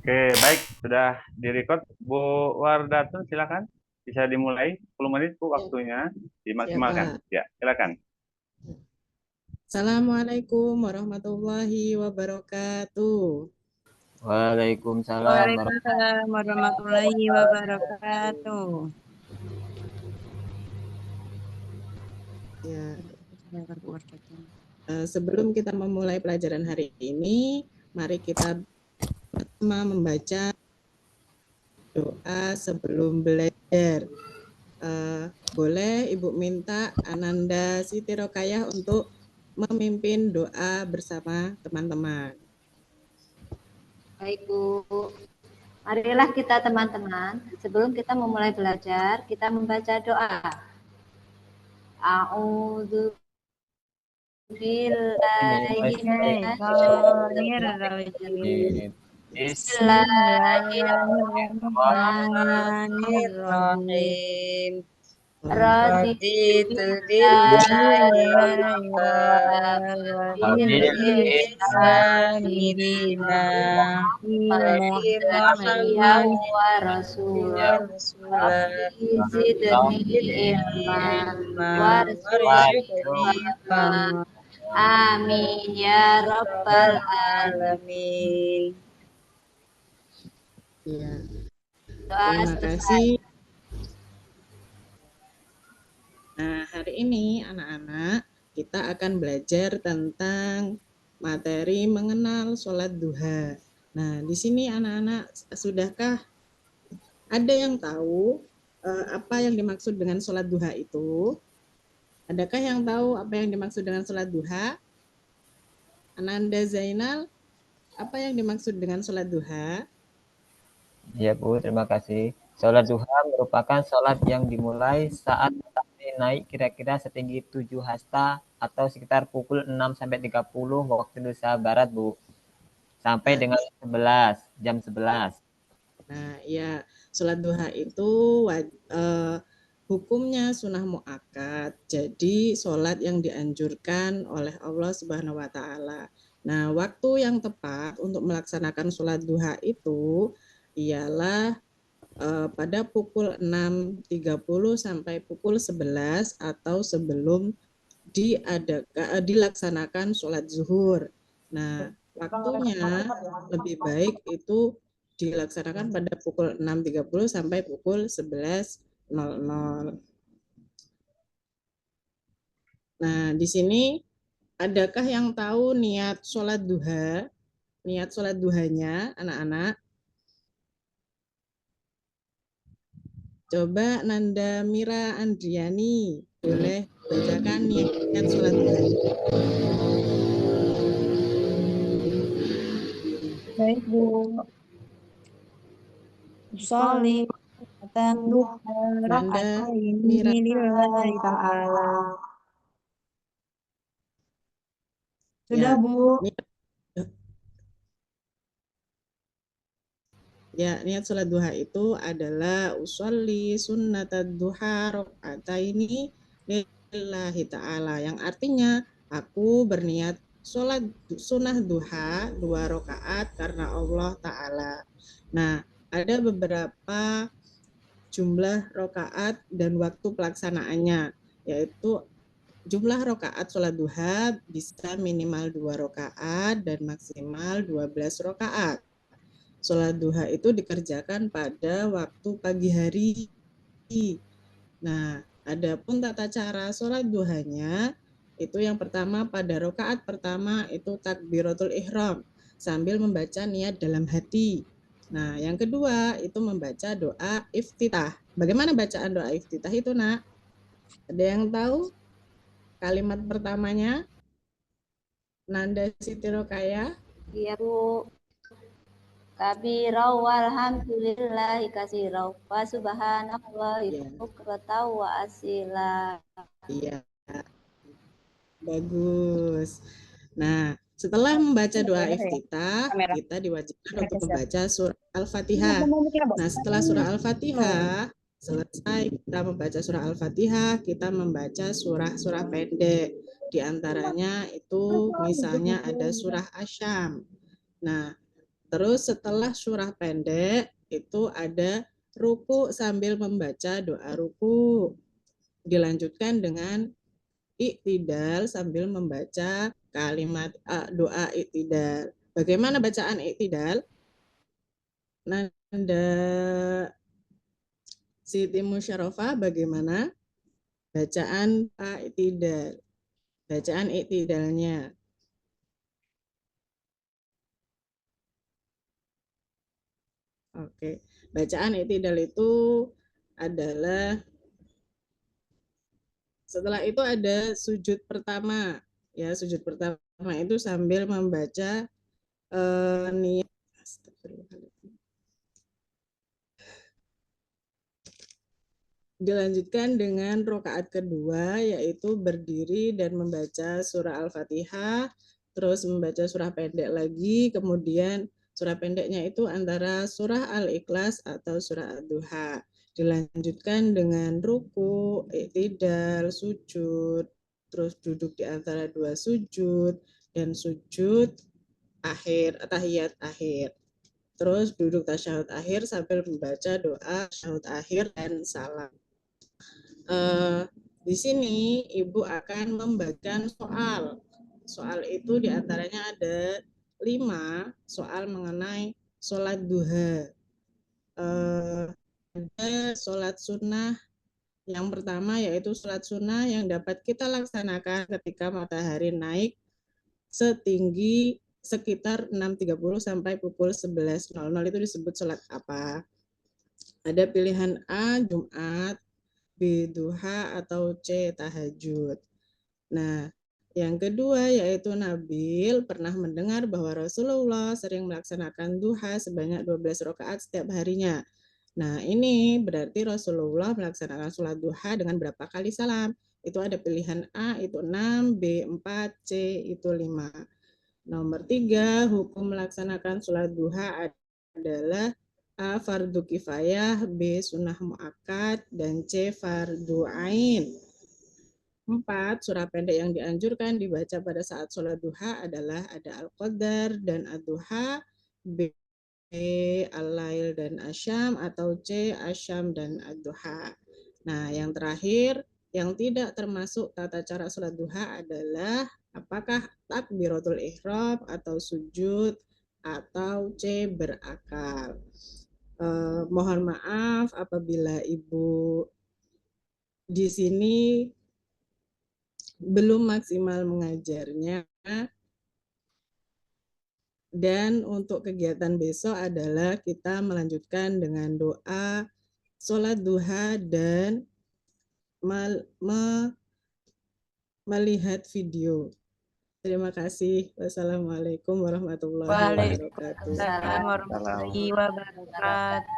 Oke, baik. Sudah direcord. Bu Wardatun, silakan. Bisa dimulai. 10 menit, Bu, Ya, waktunya. Dimaksimalkan. siapa? Ya, silakan. Assalamualaikum warahmatullahi wabarakatuh. Waalaikumsalam Waalaikumsalam warahmatullahi wabarakatuh. Ya, sebelum kita memulai pelajaran hari ini, mari kita pertama membaca doa sebelum belajar. Boleh Ibu minta Ananda Siti Rokayah untuk memimpin doa bersama teman-teman. Baik Bu, marilah kita teman-teman, sebelum kita memulai belajar, kita membaca doa. A'udzu billahi Bismillahirrahmanirrahim. Bismillahirrahmanirrahim. Raditu billahi bil islami dina Muhammadin wa rasul rasulah zidni ilma warzuqni fahma amin ya rabbal alamin. Ya, alamin. terima kasih. Nah, hari ini anak-anak kita akan belajar tentang materi mengenal sholat duha. Nah, di sini anak-anak sudahkah ada yang tahu apa yang dimaksud dengan sholat duha itu? Adakah yang tahu apa yang dimaksud dengan sholat duha? Ananda Zainal, apa yang dimaksud dengan sholat duha? Ya Bu, terima kasih. Sholat duha merupakan sholat yang dimulai saat matahari naik kira-kira setinggi 7 hasta atau sekitar pukul 6-30 waktu Indonesia Barat, Bu. Sampai dengan 11, jam 11. Nah, ya, sholat duha itu hukumnya sunnah muakkad. Jadi sholat yang dianjurkan oleh Allah Subhanahu wa taala. Nah, waktu yang tepat untuk melaksanakan sholat duha itu ialah pada pukul 6.30 sampai pukul 11 atau sebelum dilaksanakan sholat zuhur. Nah, waktunya lebih baik itu dilaksanakan pada pukul 6.30 sampai pukul 11.00. Nah, di sini adakah yang tahu niat sholat duha? Niat sholat duhanya, anak-anak? Coba Nanda Mira Andriani, boleh bacakan niat sholat duhanya. Baik Bu. Sholli duha Nanda raka'ataini Mira. lillahi ta'ala. Sudah Ya, Bu. Ya, niat sholat duha itu adalah usolli sunnatad duha rok'ataini lillahi ta'ala. Yang artinya, aku berniat sholat sunnah duha 2 rakaat karena Allah Ta'ala. Nah, ada beberapa jumlah rakaat dan waktu pelaksanaannya, yaitu jumlah rakaat sholat duha bisa minimal 2 rakaat dan maksimal 12 rakaat. Sholat duha itu dikerjakan pada waktu pagi hari. Nah, adapun tata cara sholat duhanya, itu yang pertama pada rakaat pertama itu takbiratul ihram sambil membaca niat dalam hati. Nah, yang kedua itu membaca doa iftitah. Bagaimana bacaan doa iftitah itu, Nak? Ada yang tahu kalimat pertamanya? Nanda Siti Rokaya? Iya Bu. Kabirau walhamdulillahi kasirau wa subhanallahi Ya. bukratan wa asila. Iya. Bagus. Nah, setelah membaca doa iftitah, kita diwajibkan untuk membaca surah Al-Fatihah. Nah, setelah surah Al-Fatihah selesai kita membaca surah Al-Fatihah, kita membaca surah-surah pendek. Di antaranya itu misalnya ada surah Asyam. Nah, Terus setelah surah pendek itu ada ruku sambil membaca doa ruku. Dilanjutkan dengan iktidal sambil membaca kalimat doa iktidal. Bagaimana bacaan iktidal? Nanda Siti Musyarofah bagaimana bacaan iktidal? Bacaan iktidalnya. Oke, bacaan iktidal itu adalah setelah itu ada sujud pertama. Ya, sujud pertama itu sambil membaca niat. Dilanjutkan dengan rokaat kedua, yaitu berdiri dan membaca surah Al-Fatihah, terus membaca surah pendek lagi, kemudian surah pendeknya itu antara surah Al-Ikhlas atau surah Ad-Duha. Dilanjutkan dengan ruku, iktidal, sujud, terus duduk di antara dua sujud, dan sujud akhir, tahiyat akhir. Terus duduk tasyahud akhir sambil membaca doa tasyahud akhir dan salam. Di sini Ibu akan membagikan soal. Soal itu diantaranya ada 5 soal mengenai sholat duha. Ada sholat sunnah. Yang pertama yaitu sholat sunnah yang dapat kita laksanakan ketika matahari naik setinggi sekitar 6.30 sampai pukul 11.00 itu disebut sholat apa? Ada pilihan A, Jumat, B, duha, atau C, tahajud. Nah, yang kedua yaitu Nabil pernah mendengar bahwa Rasulullah sering melaksanakan duha sebanyak 12 rakaat setiap harinya. Nah, ini berarti Rasulullah melaksanakan sholat duha dengan berapa kali salam? Itu ada pilihan A itu 6, B 4, C itu 5. Nomor 3, hukum melaksanakan sholat duha adalah A. Fardu kifayah, B. Sunnah muakkad, dan C. Fardu ain. 4. Surah pendek yang dianjurkan dibaca pada saat sholat duha adalah ada Al-Qadar dan Ad-Duha, B. Al-Lail dan Asyam, atau C. Asyam dan Ad-Duha. Nah, yang terakhir, yang tidak termasuk tata cara sholat duha adalah apakah takbiratul ihram atau sujud atau C. berakal. Mohon maaf apabila Ibu di sini belum maksimal mengajarnya. Dan untuk kegiatan besok adalah kita melanjutkan dengan doa sholat duha dan melihat video. Terima kasih. Wassalamualaikum warahmatullahi wabarakatuh. Waalaikumsalam warahmatullahi wabarakatuh.